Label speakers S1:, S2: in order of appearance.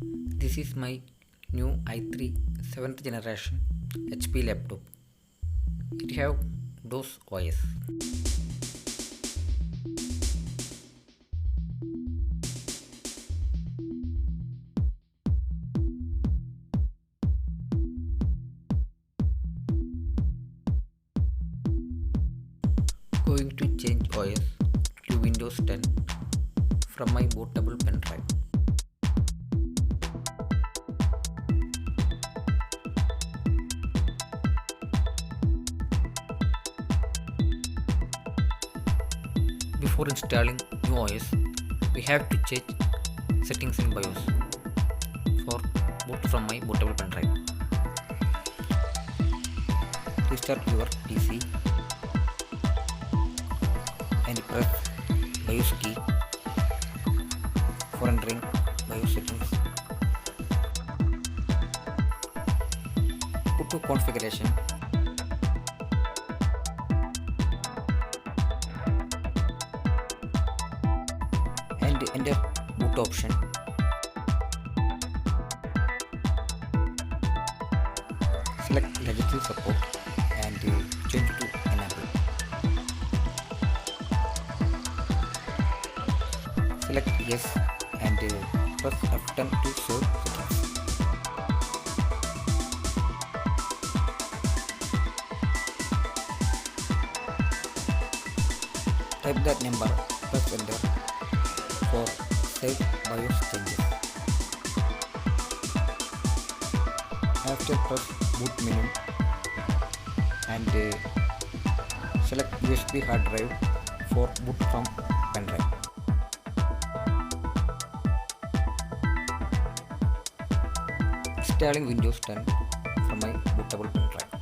S1: This is my new i3 7th generation HP laptop. It have DOS OS. Going to change OS to Windows 10 from my bootable pendrive. Before installing new OS, we have to check settings in BIOS for boot from my bootable pendrive. Restart your PC and press BIOS key for entering BIOS settings. Go to configuration and enter boot option. Select legacy support and change to enable. Select yes and press F10 to save settings. Type that number, press enter for save BIOS changes. After press boot menu and select USB hard drive for boot from pendrive. Installing Windows 10 from my bootable pendrive.